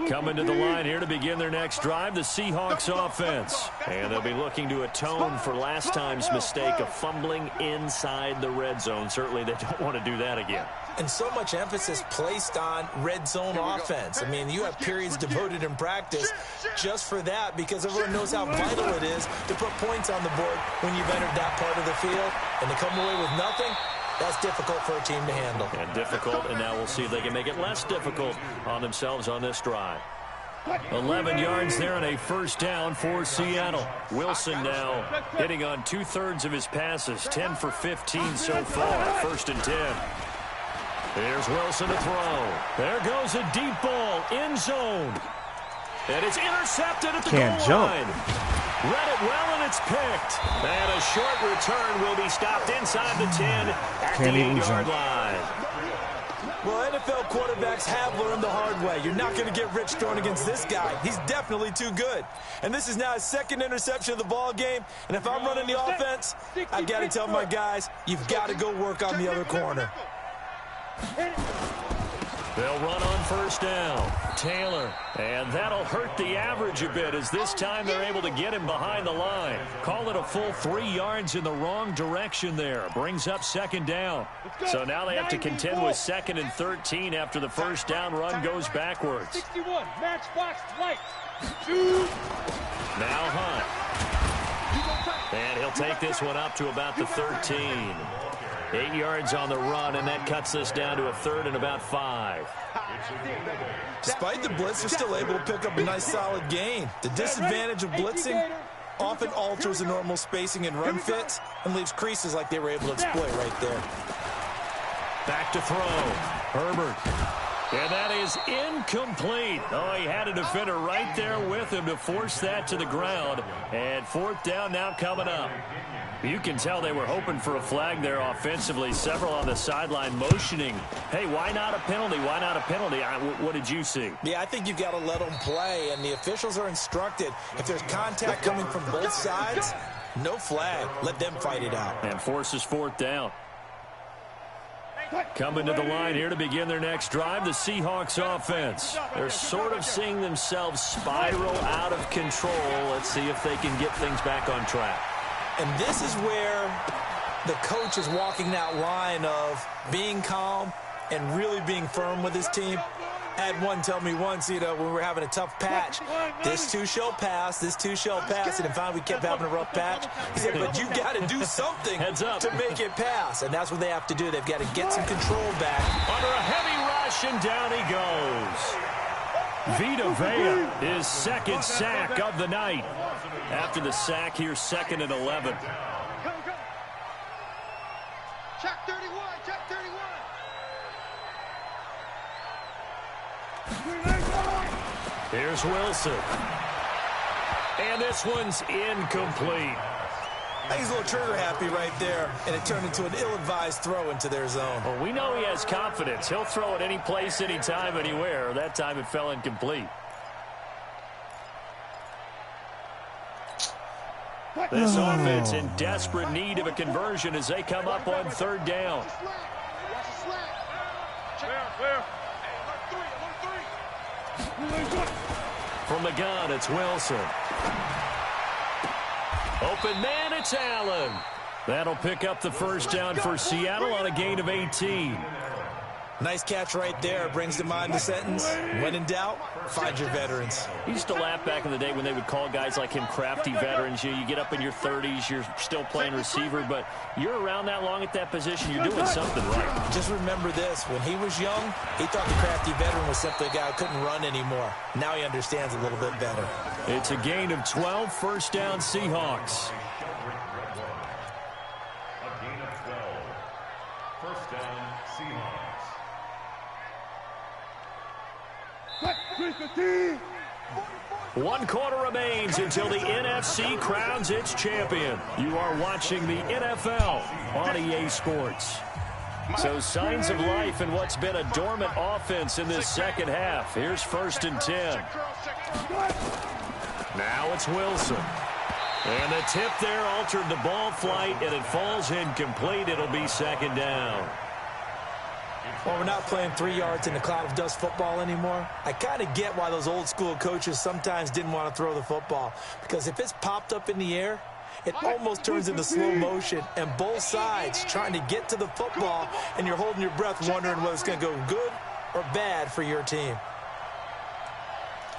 B: Coming to the line here to begin their next drive, the Seahawks offense. And they'll be looking to atone for last time's mistake of fumbling inside the red zone. Certainly they don't want to do that again.
C: And so much emphasis placed on red zone offense. I mean, you have periods devoted in practice just for that, because everyone knows how vital it is to put points on the board when you've entered that part of the field. And to come away with nothing, that's difficult for a team to handle.
B: And difficult, and now we'll see if they can make it less difficult on themselves on this drive. 11 yards there and a 1st down for Seattle. Wilson now hitting on 2/3 of his passes, 10 for 15 so far. 1st and 10. Here's Wilson to throw. There goes a deep ball, end zone. And it's intercepted at the goal line. Read it well, and it's picked. And a short return will be stopped inside the 10 at the 8-yard line.
C: Well, NFL quarterbacks have learned the hard way. You're not going to get rich throwing against this guy. He's definitely too good. And this is now his 2nd interception of the ball game. And if I'm running the offense, I've got to tell my guys, you've got to go work on the other corner.
B: They'll run on first down. Taylor. And that'll hurt the average a bit as this time they're able to get him behind the line. Call it a full 3 yards in the wrong direction there. Brings up second down. So now they have to contend with 2nd and 13 after the first down run goes backwards.
G: 61, matchbox light.
B: Now Hunt. And he'll take this one up to about the 13. 8 yards on the run, and that cuts this down to a 3rd and about 5.
C: Despite the blitz, they're still able to pick up a nice solid gain. The disadvantage of blitzing often alters the normal spacing and run fits and leaves creases like they were able to exploit right there.
B: Back to throw. Herbert. And that is incomplete. Oh, he had a defender right there with him to force that to the ground. And 4th down now coming up. You can tell they were hoping for a flag there offensively. Several on the sideline motioning. Hey, why not a penalty? Why not a penalty? What did you see?
C: Yeah, I think you've got to let them play, and the officials are instructed. If there's contact coming from both sides, no flag. Let them fight it out.
B: And forces 4th down. Coming to the line here to begin their next drive, the Seahawks offense. They're sort of seeing themselves spiral out of control. Let's see if they can get things back on track.
C: And this is where the coach is walking that line of being calm and really being firm with his team. I had one tell me once, when we were having a tough patch, this too shall pass, this too shall pass. And finally we kept having a rough patch. He said, but you got to do something to make it pass. And that's what they have to do. They've got to get some control back.
B: Under a heavy rush, and down he goes. Vita Vea, his 2nd sack of the night. After the sack, here's 2nd and 11.
D: Check 31, check 31.
B: Here's Wilson. And this one's incomplete.
C: I think he's a little trigger happy right there, and it turned into an ill-advised throw into their zone.
B: Well, we know he has confidence. He'll throw it any place, anytime, anywhere. That time it fell incomplete. This offense in desperate need of a conversion as they come up on 3rd down. From the gun, it's Wilson. Open man, it's Allen. That'll pick up the first down for Seattle on a gain of 18.
C: Nice catch right there. Brings to mind the sentence, when in doubt, find your veterans.
B: I used to laugh back in the day when they would call guys like him crafty veterans. You get up in your 30s, you're still playing receiver, but you're around that long at that position, you're doing something right.
C: Just remember this. When he was young, he thought the crafty veteran was simply a guy who couldn't run anymore. Now he understands a little bit better.
B: It's a gain of 12, first down Seahawks.
F: A gain of 12. First down, Seahawks.
B: 1 quarter remains until the NFC crowns its champion. You are watching the NFL on EA Sports. So signs of life in what's been a dormant offense in this second half. Here's 1st and 10. Now it's Wilson. And the tip there altered the ball flight, and it falls incomplete. It'll be 2nd down.
C: Well, we're not playing 3 yards in the cloud of dust football anymore. I kind of get why those old school coaches sometimes didn't want to throw the football. Because if it's popped up in the air, it almost turns into slow motion. And both sides trying to get to the football, and you're holding your breath wondering whether it's going to go good or bad for your team.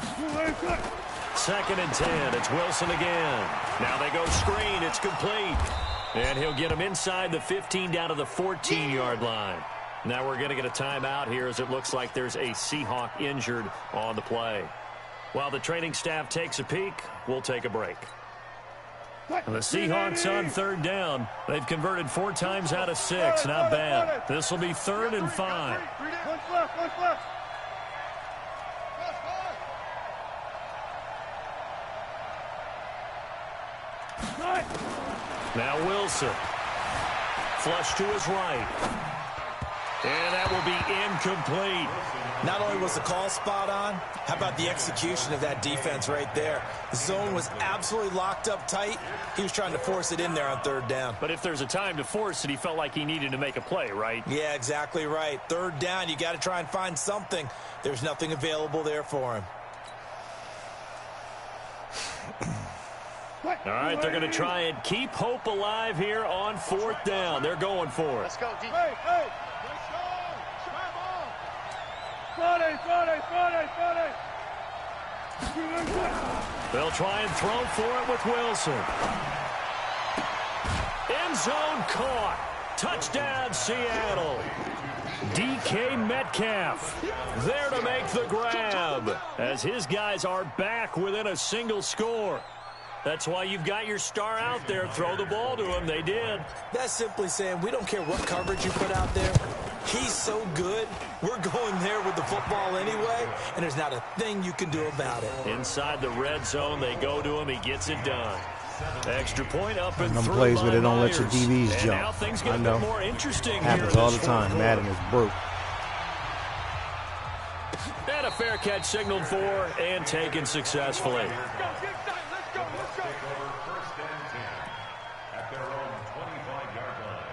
B: 2nd and 10. It's Wilson again. Now they go screen. It's complete. And he'll get him inside the 15 down to the 14-yard line. Now we're going to get a timeout here as it looks like there's a Seahawk injured on the play. While the training staff takes a peek, we'll take a break. The Seahawks on 3rd down. They've converted 4 times out of 6. Not bad. This will be 3rd and 5. Now Wilson. Flush to his right. And that will be incomplete.
C: Not only was the call spot on, how about the execution of that defense right there? The zone was absolutely locked up tight. He was trying to force it in there on third down.
B: But if there's a time to force it, he felt like he needed to make a play, right?
C: Yeah, exactly right. Third down, you got to try and find something. There's nothing available there for him.
B: All right, they're going to try and keep hope alive here on fourth down. They're going for it.
D: Let's go, D.
G: Hey, hey. Let's go. Friday.
B: They'll try and throw for it with Wilson. End zone caught. Touchdown, Seattle. DK Metcalf there to make the grab as his guys are back within a single score. That's why you've got your star out there. Throw the ball to him. They did.
C: That's simply saying we don't care what coverage you put out there. He's so good. We're going there with the football anyway, and there's not a thing you can do about it.
B: Inside the red zone, they go to him. He gets it done. Extra point up and
E: Some
B: through
E: plays where they don't let your
B: Myers.
E: DBs
B: And
E: jump.
B: now things get
E: I
B: a
E: know.
B: bit more interesting
E: Happens
B: here in
E: all
B: this
E: the time.
B: fourth
E: Madden
B: quarter.
E: is broke.
B: And a fair catch signaled for and taken successfully.
G: Let's go.
F: Take over first and 10 at their own 25-yard line.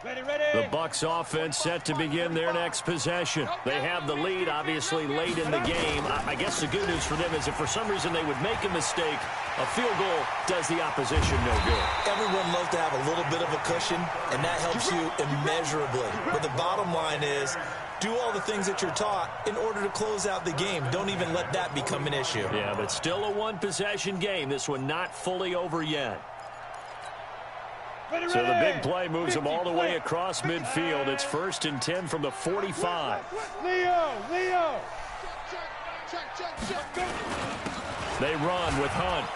G: Ready.
B: The Bucs offense set to begin their next possession. They have the lead, obviously, late in the game. I guess the good news for them is if for some reason they would make a mistake, a field goal does the opposition no good.
C: Everyone loves to have a little bit of a cushion, and that helps you immeasurably. But the bottom line is, do all the things that you're taught in order to close out the game. Don't even let that become an issue.
B: Yeah, but still a one-possession game. This one not fully over yet. So the big play moves them all the way across midfield. It's 1st and 10 from the 45.
G: Leo.
B: They run with Hunt.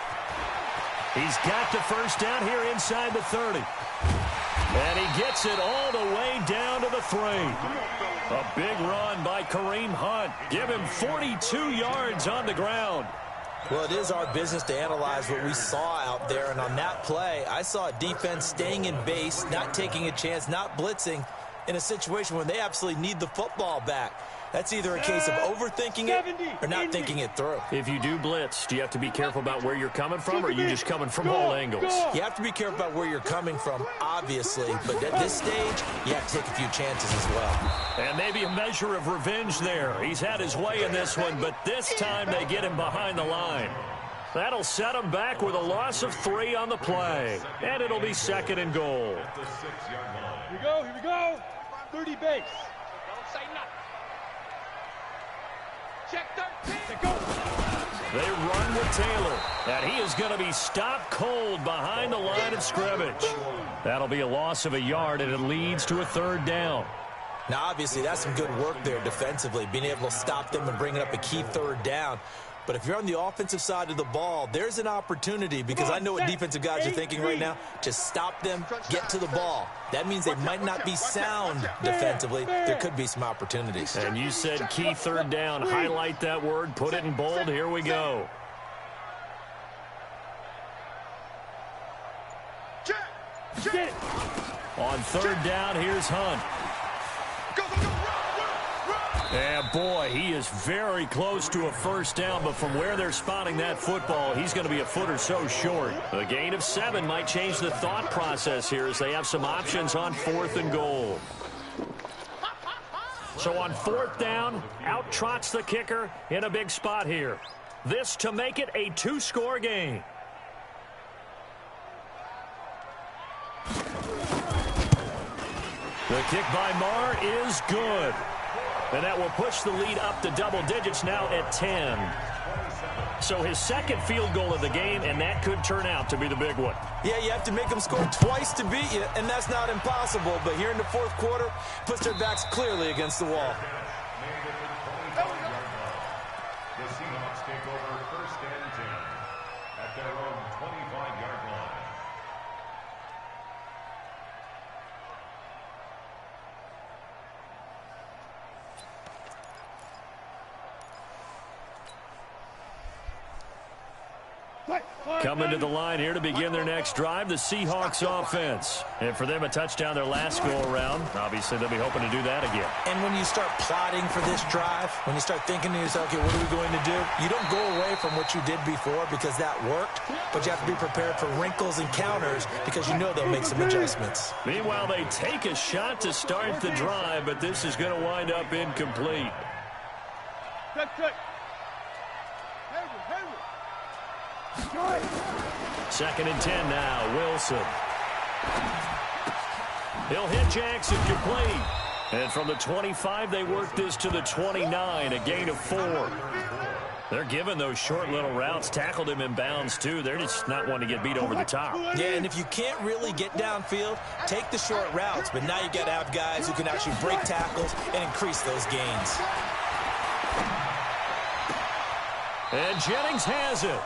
B: He's got the first down here inside the 30. And he gets it all the way down to the 3. A big run by Kareem Hunt. Give him 42 yards on the ground.
C: Well, it is our business to analyze what we saw out there, and on that play, I saw a defense staying in base, not taking a chance, not blitzing, in a situation when they absolutely need the football back. That's either a case of overthinking it or not thinking it through.
B: If you do blitz, do you have to be careful about where you're coming from, or are you just coming from all angles?
C: You have to be careful about where you're coming from, obviously, but at this stage, you have to take a few chances as well.
B: And maybe a measure of revenge there. He's had his way in this one, but this time they get him behind the line. That'll set him back with a loss of 3 on the play. And it'll be 2nd and goal.
F: At the 6-yard line.
G: Here we go. 30 base.
D: Don't say nothing. Check 13.
G: Go.
B: They run with Taylor, and he is going to be stopped cold behind the line of scrimmage. That'll be a loss of a yard, and it leads to a 3rd down.
C: Now, obviously, that's some good work there defensively, being able to stop them and bringing up a key 3rd down. But if you're on the offensive side of the ball, there's an opportunity, because I know what defensive guys are thinking right now, to stop them, get to the ball. That means they might not be sound defensively. There could be some opportunities.
B: And you said key 3rd down. Highlight that word. Put it in bold. Here we go.
G: Get it.
B: On 3rd down, here's Hunt. And boy, he is very close to a 1st down, but from where they're spotting that football, he's going to be a foot or so short. A gain of 7 might change the thought process here as they have some options on 4th and goal. So on 4th down, out trots the kicker in a big spot here. This to make it a 2-score game. The kick by Marr is good. And that will push the lead up to double digits now at 10. So his 2nd field goal of the game, and that could turn out to be the big one.
C: Yeah, you have to make them score twice to beat you, and that's not impossible. But here in the 4th quarter, puts their backs clearly against the wall.
F: The Seahawks take over 1st and 10 at their own 25-yard line.
B: Coming to the line here to begin their next drive, the Seahawks offense. And for them, a touchdown their last go-around. Obviously, they'll be hoping to do that again.
C: And when you start plotting for this drive, when you start thinking to yourself, okay, what are we going to do? You don't go away from what you did before because that worked, but you have to be prepared for wrinkles and counters because you know they'll make some adjustments.
B: Meanwhile, they take a shot to start the drive, but this is going to wind up incomplete. Second and 10 now. Wilson. He'll hit Jackson complete. And from the 25, they work this to the 29, a gain of 4. They're giving those short little routes. Tackled him in bounds, too. They're just not wanting to get beat over the top.
C: Yeah, and if you can't really get downfield, take the short routes. But now you got to have guys who can actually break tackles and increase those gains.
B: And Jennings has it.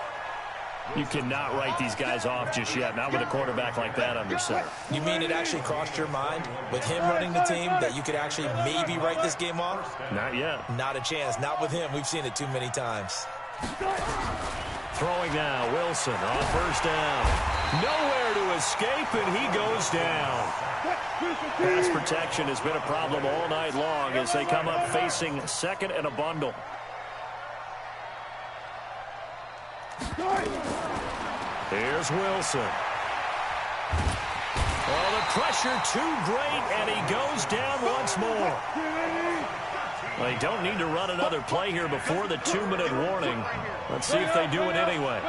B: You cannot write these guys off just yet, not with a quarterback like that under center.
C: You mean it actually crossed your mind with him running the team that you could actually maybe write this game off?
B: Not yet.
C: Not a chance. Not with him. We've seen it too many times.
B: Throwing now, Wilson on first down. Nowhere to escape, and he goes down. Pass protection has been a problem all night long as they come up facing second and a bundle. Here's Wilson. Oh, the pressure too great, and he goes down once more. They don't need to run another play here before the 2-minute warning. Let's see if they do it anyway.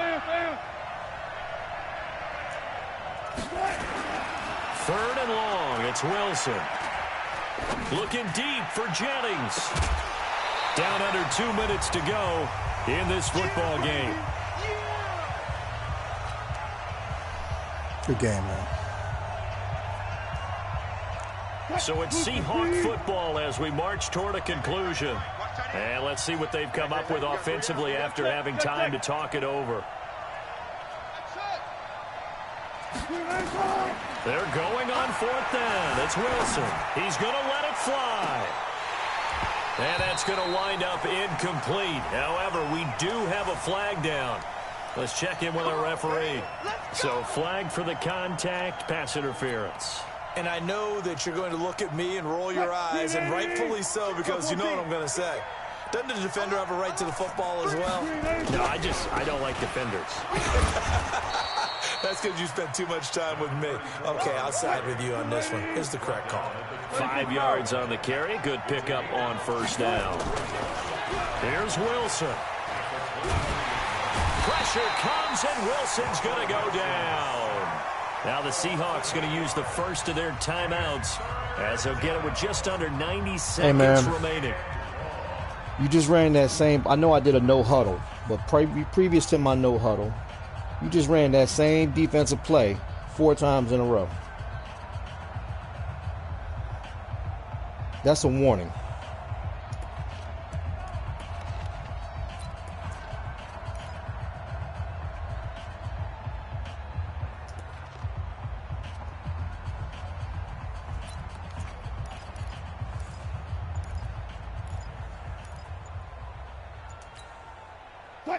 B: Third and long, it's Wilson. Looking deep for Jennings. Down under 2 minutes to go in this football game.
E: Good game, man.
B: So it's Seahawk football as we march toward a conclusion. And let's see what they've come up with offensively after having time to talk it over. They're going on fourth down. It's Wilson. He's going to let it fly. And that's going to wind up incomplete. However, we do have a flag down. Let's check in with our referee. So, flag for the contact, pass interference.
C: And I know that you're going to look at me and roll your eyes, and rightfully so, because you know what I'm going to say. Doesn't the defender have a right to the football as well?
B: No, I don't like defenders.
C: That's because you spent too much time with me. Okay, I'll side with you on this one. Here's the correct call.
B: 5 yards on the carry. Good pickup on first down. Here's Wilson. Pressure comes, and Wilson's going to go down. Now the Seahawks going to use the first of their timeouts as they'll get it with just under 90 seconds remaining.
E: You just ran that same. I know I did a no huddle, but previous to my no huddle, you just ran that same defensive play 4 times in a row. That's a warning.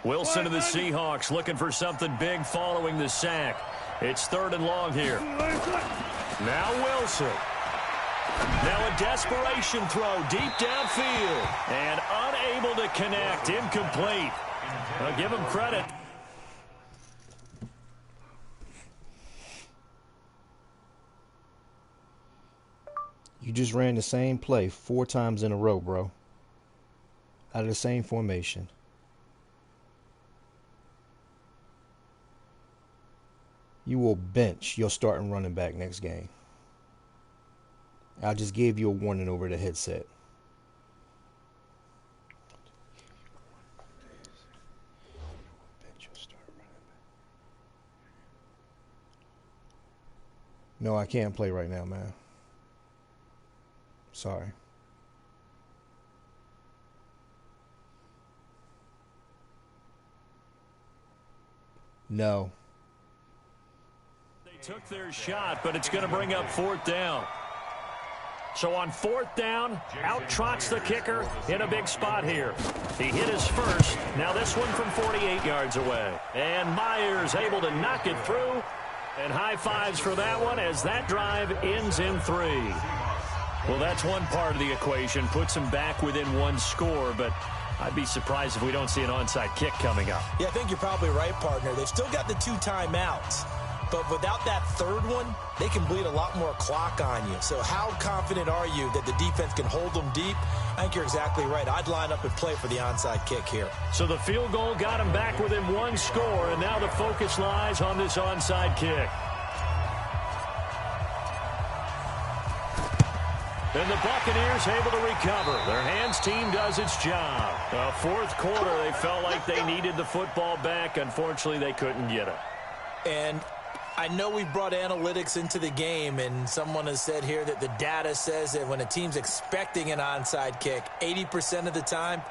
B: Wilson of the Seahawks looking for something big following the sack. It's third and long here. Now Wilson. Now a desperation throw deep downfield. And unable to connect. Incomplete. I'll give him credit.
E: You just ran the same play 4 times in a row, bro. Out of the same formation. You will bench your starting running back next game. I just gave you a warning over the headset. No, I can't play right now, man. Sorry. No.
B: Took their shot, but it's going to bring up fourth down. So on 4th down, out trots the kicker in a big spot here. He hit his first. Now this one from 48 yards away. And Myers able to knock it through. And high fives for that one as that drive ends in 3. Well, that's one part of the equation. Puts him back within 1 score, but I'd be surprised if we don't see an onside kick coming up.
C: Yeah, I think you're probably right, partner. They've still got the 2 timeouts. But without that 3rd one, they can bleed a lot more clock on you. So how confident are you that the defense can hold them deep? I think you're exactly right. I'd line up and play for the onside kick here.
B: So the field goal got him back within 1 score, and now the focus lies on this onside kick. And the Buccaneers able to recover. Their hands team does its job. 4th quarter, they felt like they needed the football back. Unfortunately, they couldn't get it.
C: And I know we brought analytics into the game, and someone has said here that the data says that when a team's expecting an onside kick, 80% of the time,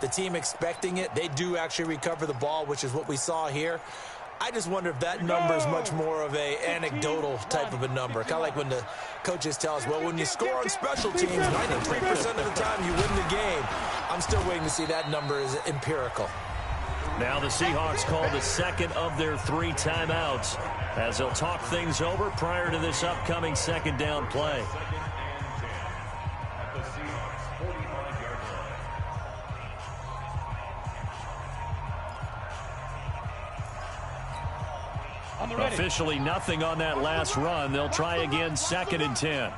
C: the team expecting it, they do actually recover the ball, which is what we saw here. I just wonder if that number is much more of a anecdotal type of a number. Kind of like when the coaches tell us, well, when you score on special teams, 93% of the time you win the game. I'm still waiting to see that number is empirical.
B: Now the Seahawks call the 2nd of their 3 timeouts as they'll talk things over prior to this upcoming 2nd down play. Officially nothing on that last run. They'll try again 2nd and 10.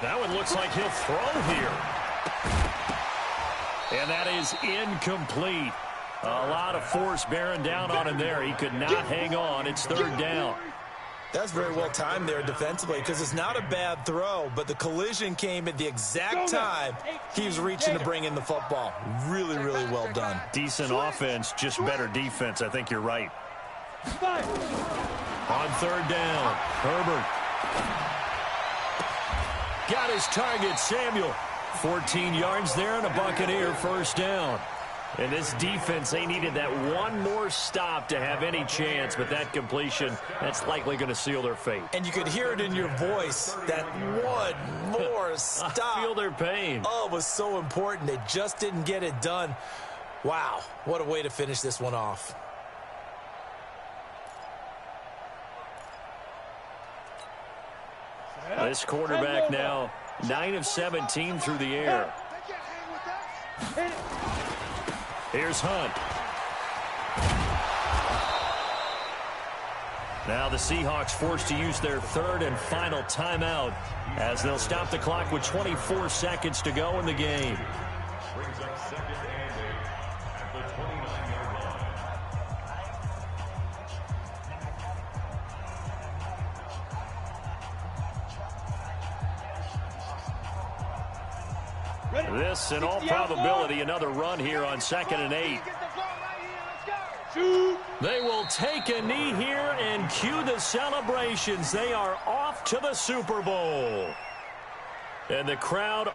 B: That one looks like he'll throw here. And that is incomplete. A lot of force bearing down on him there. He could not hang on. It's 3rd down.
C: That's very well timed there defensively because it's not a bad throw, but the collision came at the exact time he was reaching to bring in the football. Really, really well done.
B: Decent offense, just better defense. I think you're right. On 3rd down, Herbert. Got his target, Samuel. 14 yards there and a Buccaneer 1st down. And this defense, they needed that one more stop to have any chance, but that completion, that's likely going to seal their fate.
C: And you could hear it in your voice, that one more stop.
B: I feel their pain.
C: Oh, it was so important. They just didn't get it done. Wow, what a way to finish this one off.
B: This quarterback now 9 of 17 through the air. Here's Hunt. Now the Seahawks forced to use their 3rd and final timeout as they'll stop the clock with 24 seconds to go in the game.
F: Brings up 2nd and 8 at the 29-yard line.
B: This, in all probability, another run here on 2nd and 8. They will take a knee here and cue the celebrations. They are off to the Super Bowl. And the crowd